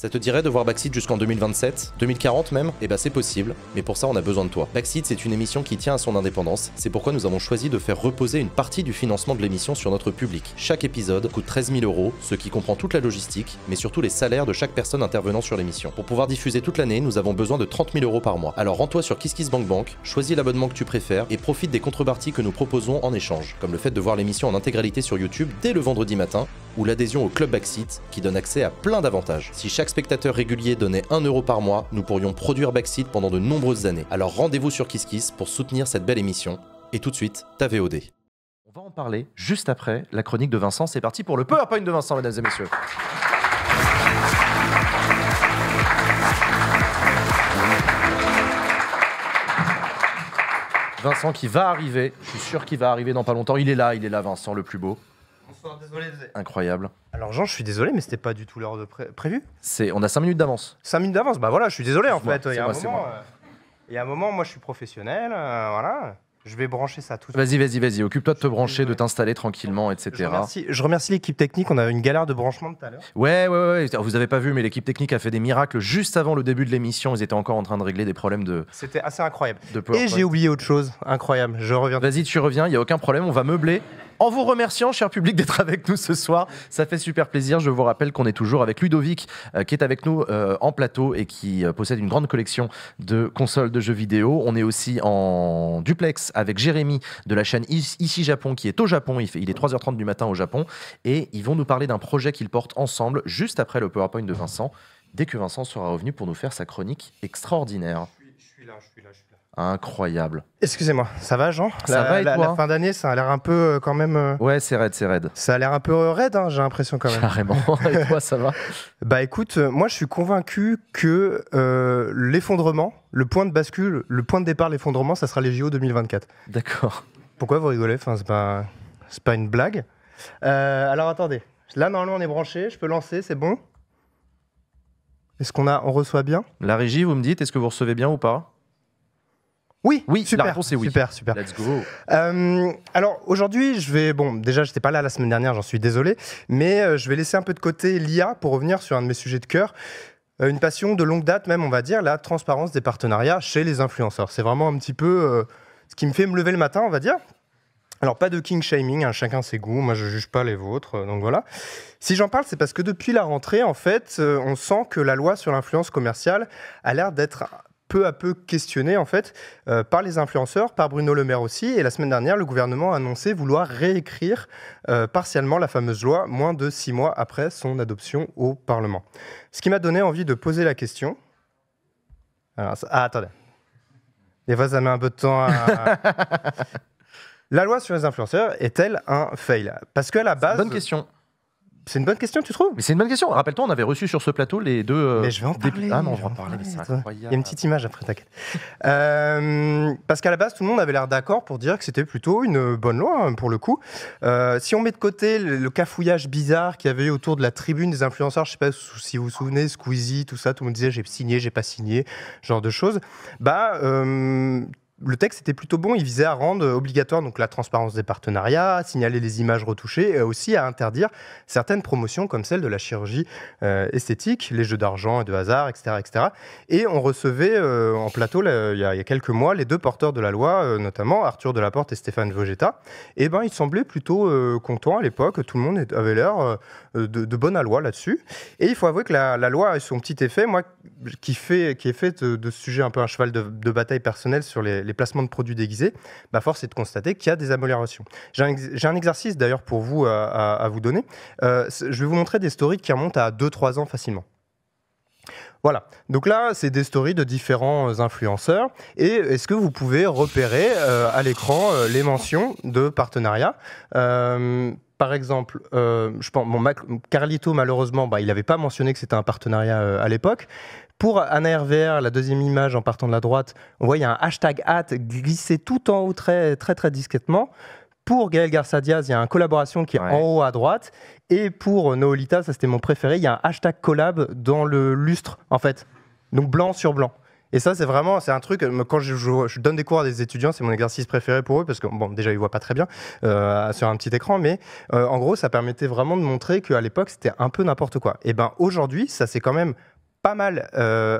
Ça te dirait de voir Backseat jusqu'en 2027, 2040 même? Eh bah c'est possible, mais pour ça on a besoin de toi. Backseat, c'est une émission qui tient à son indépendance, c'est pourquoi nous avons choisi de faire reposer une partie du financement de l'émission sur notre public. Chaque épisode coûte 13 000 €, ce qui comprend toute la logistique, mais surtout les salaires de chaque personne intervenant sur l'émission. Pour pouvoir diffuser toute l'année, nous avons besoin de 30 000 € par mois. Alors rends-toi sur KissKissBankBank, choisis l'abonnement que tu préfères et profite des contreparties que nous proposons en échange, comme le fait de voir l'émission en intégralité sur YouTube dès le vendredi matin, ou l'adhésion au Club Backseat qui donne accès à plein d'avantages. Si chaque spectateur régulier donnait 1 € par mois, nous pourrions produire Backseat pendant de nombreuses années. Alors rendez-vous sur KissKiss pour soutenir cette belle émission. Et tout de suite, ta VOD. On va en parler juste après la chronique de Vincent. C'est parti pour le PowerPoint de Vincent, mesdames et messieurs. Vincent qui va arriver, je suis sûr qu'il va arriver dans pas longtemps. Il est là Vincent, le plus beau. Bonsoir, désolé. Incroyable. Alors Jean, je suis désolé, mais c'était pas du tout l'heure de prévu. On a 5 minutes d'avance. 5 minutes d'avance, bah voilà, je suis désolé en fait. Il y a un moment, moi je suis professionnel, voilà. Je vais brancher ça tout de suite. Vas-y, occupe-toi de te brancher, de t'installer tranquillement, etc. Je remercie l'équipe technique, on avait une galère de branchement tout à l'heure. Ouais, vous avez pas vu, mais l'équipe technique a fait des miracles juste avant le début de l'émission, ils étaient encore en train de régler des problèmes de... C'était assez incroyable. Et j'ai oublié autre chose, incroyable, je reviens. Vas-y, tu reviens, il n'y a aucun problème, on va meubler. En vous remerciant, cher public, d'être avec nous ce soir. Ça fait super plaisir. Je vous rappelle qu'on est toujours avec Ludovic, qui est avec nous en plateau et qui possède une grande collection de consoles de jeux vidéo. On est aussi en duplex avec Jérémy de la chaîne Ici Japon, qui est au Japon. Il est 3h30 du matin au Japon. Et ils vont nous parler d'un projet qu'ils portent ensemble, juste après le PowerPoint de Vincent, dès que Vincent sera revenu pour nous faire sa chronique extraordinaire. Je suis là. Incroyable. Excusez-moi, ça va Jean? Ça va et toi? La fin d'année, ça a l'air un peu quand même... Ouais, c'est raide. Ça a l'air un peu raide, hein, j'ai l'impression quand même. Carrément. Et toi, ça va? Bah écoute, moi je suis convaincu que l'effondrement, le point de bascule, le point de départ de l'effondrement, ça sera les JO 2024. D'accord. Pourquoi vous rigolez? Enfin, c'est pas une blague. Alors attendez, là normalement on est branché, je peux lancer, c'est bon? Est-ce qu'on reçoit bien? La régie, vous me dites, est-ce que vous recevez bien ou pas? Oui, super, la réponse est oui. Super. Let's go. Alors aujourd'hui, déjà j'étais pas là la semaine dernière, j'en suis désolé, mais je vais laisser un peu de côté l'IA pour revenir sur un de mes sujets de cœur. Une passion de longue date même, on va dire, la transparence des partenariats chez les influenceurs. C'est vraiment un petit peu ce qui me fait me lever le matin, on va dire. Alors pas de king shaming, hein, chacun ses goûts, moi je juge pas les vôtres, donc voilà. Si j'en parle, c'est parce que depuis la rentrée, en fait, on sent que la loi sur l'influence commerciale a l'air d'être peu à peu questionné en fait par les influenceurs, par Bruno Le Maire aussi. Et la semaine dernière, le gouvernement a annoncé vouloir réécrire partiellement la fameuse loi, moins de 6 mois après son adoption au Parlement. Ce qui m'a donné envie de poser la question. Alors, attendez. Des fois, ça met un peu de temps à... La loi sur les influenceurs est-elle un fail? Parce qu'à la base... Bonne question. C'est une bonne question, tu trouves? Mais c'est une bonne question. Rappelle-toi, on avait reçu sur ce plateau les deux... Mais je vais en parler. Ah non, je vais en parler, mais c'est incroyable. Il y a une petite image après, t'inquiète. Parce qu'à la base, tout le monde avait l'air d'accord pour dire que c'était plutôt une bonne loi, hein, pour le coup. Si on met de côté le cafouillage bizarre qu'il y avait eu autour de la tribune des influenceurs, je sais pas si vous vous souvenez, Squeezie, tout ça, tout le monde disait j'ai signé, j'ai pas signé, genre de choses. Le texte était plutôt bon, il visait à rendre obligatoire donc, la transparence des partenariats, à signaler les images retouchées et aussi à interdire certaines promotions comme celle de la chirurgie esthétique, les jeux d'argent et de hasard, etc. etc. Et on recevait en plateau, il y a quelques mois, les deux porteurs de la loi, notamment Arthur Delaporte et Stéphane Vogetta. Et ils semblaient plutôt contents à l'époque, tout le monde avait l'air de bonne loi là-dessus. Et il faut avouer que la loi a son petit effet, moi, qui est fait de ce sujet un peu un cheval de bataille personnel sur les placements de produits déguisés, force est de constater qu'il y a des améliorations. J'ai un exercice d'ailleurs pour vous à vous donner. Je vais vous montrer des stories qui remontent à 2-3 ans facilement. Voilà, donc là, c'est des stories de différents influenceurs. Et est-ce que vous pouvez repérer à l'écran les mentions de partenariat par exemple, je pense, Carlito, malheureusement, il n'avait pas mentionné que c'était un partenariat à l'époque. Pour Anna RVR, la deuxième image en partant de la droite, on voit il y a un hashtag @ glissé tout en haut très discrètement. Pour Gaël Garcia Diaz, il y a une collaboration qui est en haut à droite. Et pour Noolita, ça c'était mon préféré, il y a un hashtag collab dans le lustre, en fait. Donc blanc sur blanc. Et ça, c'est un truc, quand je donne des cours à des étudiants, c'est mon exercice préféré pour eux, parce que, bon, déjà, ils voient pas très bien sur un petit écran, mais en gros, ça permettait vraiment de montrer qu'à l'époque, c'était un peu n'importe quoi. Et ben aujourd'hui, ça s'est quand même pas mal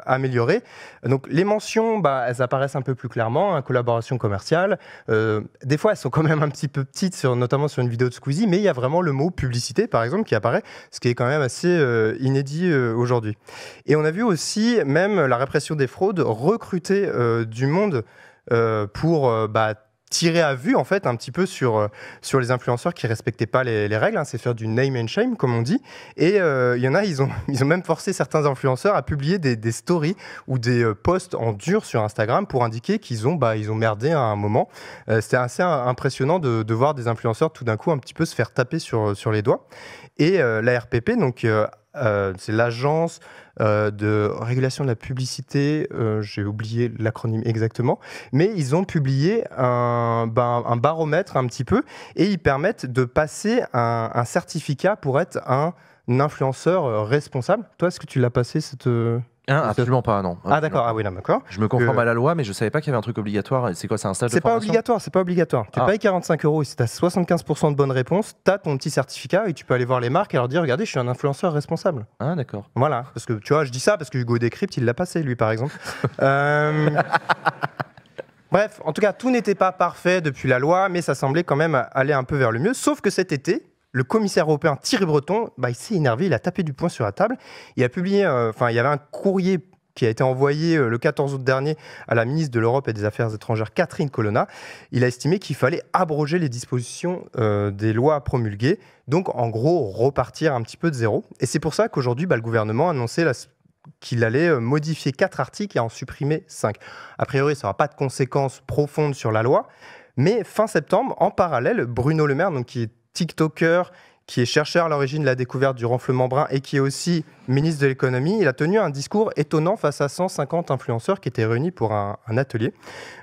amélioré. Donc les mentions, elles apparaissent un peu plus clairement, hein, collaboration commerciale. Des fois, elles sont quand même un petit peu petites, notamment sur une vidéo de Squeezie, mais il y a vraiment le mot publicité, par exemple, qui apparaît, ce qui est quand même assez inédit aujourd'hui. Et on a vu aussi même la répression des fraudes recruter du monde pour tirer à vue en fait un petit peu sur les influenceurs qui respectaient pas les règles, hein. C'est faire du name and shame comme on dit, et il y en a, ils ont même forcé certains influenceurs à publier des stories ou des posts en dur sur Instagram pour indiquer qu'ils ont merdé à un moment. C'était assez impressionnant de voir des influenceurs tout d'un coup un petit peu se faire taper sur les doigts. Et la RPP, donc c'est l'agence de régulation de la publicité, j'ai oublié l'acronyme exactement, mais ils ont publié un baromètre un petit peu, et ils permettent de passer un certificat pour être un influenceur responsable. Toi, est-ce que tu l'as passé Absolument pas, non. Ah d'accord, ah oui, non, d'accord. Je me conforme à la loi, mais je savais pas qu'il y avait un truc obligatoire. C'est quoi, c'est un stage de formation ? C'est pas obligatoire. Tu payes 45 € et si tu as 75% de bonnes réponses, tu as ton petit certificat et tu peux aller voir les marques et leur dire, regardez, je suis un influenceur responsable. Ah d'accord. Voilà, parce que tu vois, je dis ça parce que Hugo Décrypte, il l'a passé, lui, par exemple. Bref, en tout cas, tout n'était pas parfait depuis la loi, mais ça semblait quand même aller un peu vers le mieux, sauf que cet été, le commissaire européen Thierry Breton, il s'est énervé, il a tapé du poing sur la table. Il a publié, il y avait un courrier qui a été envoyé le 14 août dernier à la ministre de l'Europe et des Affaires étrangères, Catherine Colonna. Il a estimé qu'il fallait abroger les dispositions des lois promulguées, donc en gros repartir un petit peu de zéro. Et c'est pour ça qu'aujourd'hui, le gouvernement a annoncé qu'il allait modifier 4 articles et en supprimer 5. A priori, ça n'aura pas de conséquences profondes sur la loi, mais fin septembre, en parallèle, Bruno Le Maire, donc, qui est TikToker, qui est chercheur à l'origine de la découverte du renflement brun et qui est aussi ministre de l'économie, il a tenu un discours étonnant face à 150 influenceurs qui étaient réunis pour un atelier.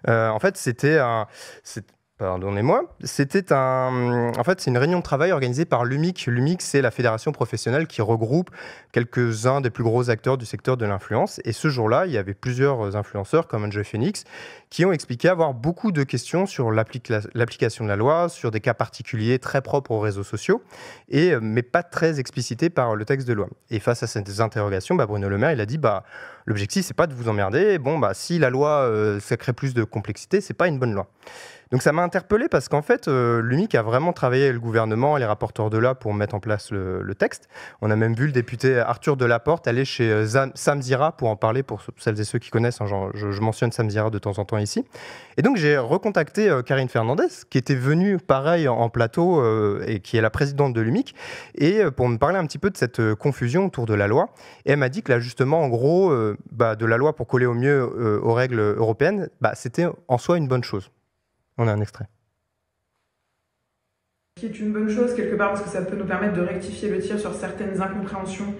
En fait, c'est une réunion de travail organisée par l'UMIC. L'UMIC, c'est la fédération professionnelle qui regroupe quelques-uns des plus gros acteurs du secteur de l'influence. Et ce jour-là, il y avait plusieurs influenceurs, comme Enjoy Phoenix, qui ont expliqué avoir beaucoup de questions sur l'application de la loi, sur des cas particuliers très propres aux réseaux sociaux, mais pas très explicités par le texte de loi. Et face à ces interrogations, Bruno Le Maire, il a dit l'objectif, c'est pas de vous emmerder. Si la loi, ça crée plus de complexité, c'est pas une bonne loi. Donc ça m'a interpellé parce qu'en fait, l'UMIC a vraiment travaillé avec le gouvernement et les rapporteurs de là pour mettre en place le texte. On a même vu le député Arthur Delaporte aller chez Sam Zira pour en parler, pour celles et ceux qui connaissent. Hein, je mentionne Sam Zira de temps en temps ici. Et donc j'ai recontacté Karine Fernandez, qui était venue pareil en plateau et qui est la présidente de l'UMIC, et pour me parler un petit peu de cette confusion autour de la loi. Et elle m'a dit que l'ajustement, en gros, de la loi pour coller au mieux aux règles européennes, c'était en soi une bonne chose. On a un extrait. Qui est une bonne chose quelque part parce que ça peut nous permettre de rectifier le tir sur certaines incompréhensions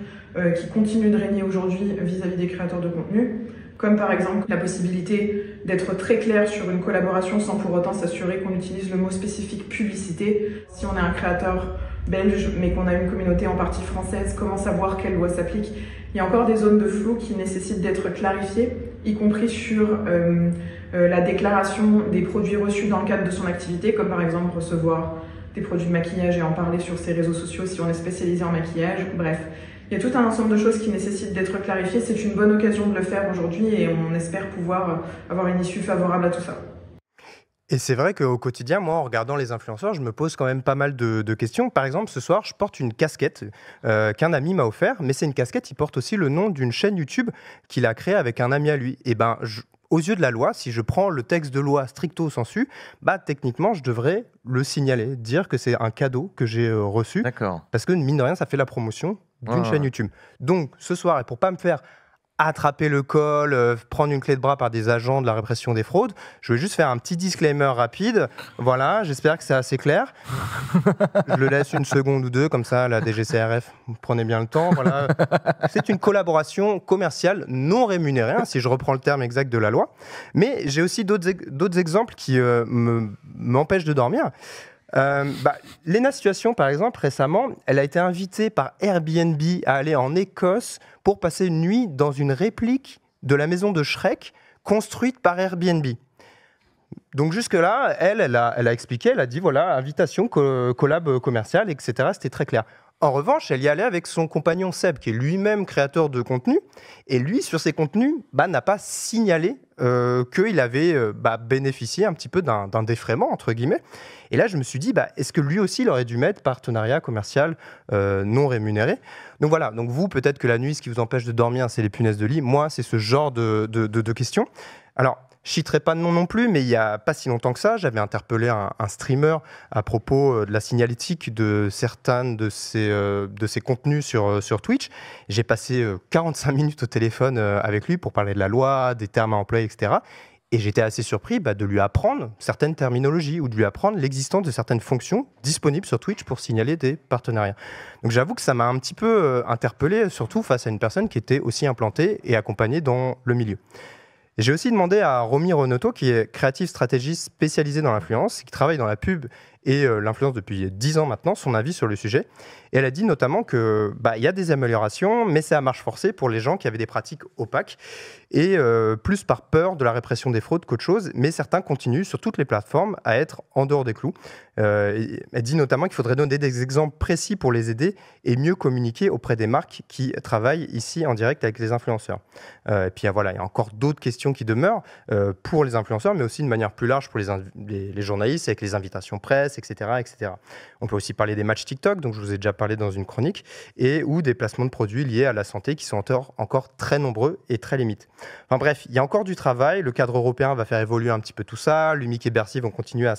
qui continuent de régner aujourd'hui vis-à-vis des créateurs de contenu, comme par exemple la possibilité d'être très clair sur une collaboration sans pour autant s'assurer qu'on utilise le mot spécifique publicité. Si on est un créateur belge mais qu'on a une communauté en partie française, comment savoir quelle loi s'applique ? Il y a encore des zones de flou qui nécessitent d'être clarifiées, y compris sur la déclaration des produits reçus dans le cadre de son activité, comme par exemple recevoir des produits de maquillage et en parler sur ses réseaux sociaux si on est spécialisé en maquillage. Bref, il y a tout un ensemble de choses qui nécessitent d'être clarifiées. C'est une bonne occasion de le faire aujourd'hui et on espère pouvoir avoir une issue favorable à tout ça. Et c'est vrai qu'au quotidien, moi, en regardant les influenceurs, je me pose quand même pas mal de questions. Par exemple, ce soir, je porte une casquette qu'un ami m'a offert, mais c'est une casquette, il porte aussi le nom d'une chaîne YouTube qu'il a créée avec un ami à lui. Et aux yeux de la loi, si je prends le texte de loi stricto sensu, techniquement, je devrais le signaler, dire que c'est un cadeau que j'ai reçu. D'accord. Parce que, mine de rien, ça fait la promotion d'une chaîne YouTube. Donc, ce soir, et pour pas me faire attraper le col, prendre une clé de bras par des agents de la répression des fraudes, je vais juste faire un petit disclaimer rapide. Voilà, j'espère que c'est assez clair. Je le laisse une seconde ou deux, comme ça, la DGCRF, vous prenez bien le temps. Voilà. C'est une collaboration commerciale non rémunérée, hein, si je reprends le terme exact de la loi. Mais j'ai aussi d'autres exemples qui m'empêchent de dormir. Léna Situation, par exemple, récemment, elle a été invitée par Airbnb à aller en Écosse pour passer une nuit dans une réplique de la maison de Shrek construite par Airbnb. Donc jusque-là, elle a expliqué, elle a dit voilà, invitation, collab commercial, etc. C'était très clair. En revanche, elle y allait avec son compagnon Seb, qui est lui-même créateur de contenu. Et lui, sur ses contenus, n'a pas signalé qu'il avait bénéficié un petit peu d'un défraiement, entre guillemets. Et là, je me suis dit, est-ce que lui aussi, il aurait dû mettre partenariat commercial non rémunéré ? Donc voilà, donc vous, peut-être que la nuit, ce qui vous empêche de dormir, c'est les punaises de lit. Moi, c'est ce genre de questions. Alors, je ne citerai pas de nom non plus, mais il n'y a pas si longtemps que ça, j'avais interpellé un streamer à propos de la signalétique de certains de ses contenus sur Twitch. J'ai passé 45 minutes au téléphone avec lui pour parler de la loi, des termes à employer, etc. Et j'étais assez surpris de lui apprendre certaines terminologies ou de lui apprendre l'existence de certaines fonctions disponibles sur Twitch pour signaler des partenariats. Donc j'avoue que ça m'a un petit peu interpellé, surtout face à une personne qui était aussi implantée et accompagnée dans le milieu. Et j'ai aussi demandé à Romy Renato, qui est créative stratégiste spécialisée dans l'influence, qui travaille dans la pub et l'influence depuis 10 ans maintenant, son avis sur le sujet. Et elle a dit notamment qu'il y a des améliorations, mais c'est à marche forcée pour les gens qui avaient des pratiques opaques, et plus par peur de la répression des fraudes qu'autre chose, mais certains continuent sur toutes les plateformes à être en dehors des clous. Elle dit notamment qu'il faudrait donner des exemples précis pour les aider et mieux communiquer auprès des marques qui travaillent ici en direct avec les influenceurs. Et puis voilà, il y a encore d'autres questions qui demeurent pour les influenceurs, mais aussi de manière plus large pour les journalistes avec les invitations presse, etc., etc. On peut aussi parler des matchs TikTok, dont je vous ai déjà parlé dans une chronique, ou des placements de produits liés à la santé qui sont encore très nombreux et très limites. Enfin bref, il y a encore du travail. Le cadre européen va faire évoluer un petit peu tout ça. L'UMIC et Bercy vont continuer à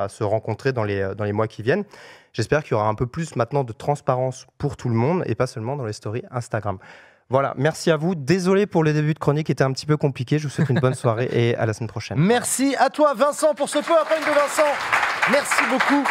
se rencontrer dans les mois qui viennent. J'espère qu'il y aura un peu plus maintenant de transparence pour tout le monde et pas seulement dans les stories Instagram. Voilà, merci à vous. Désolé pour les débuts de chronique, était un petit peu compliqué. Je vous souhaite une bonne soirée et à la semaine prochaine. Merci à toi Vincent pour ce PowerPoint de Vincent. Merci beaucoup.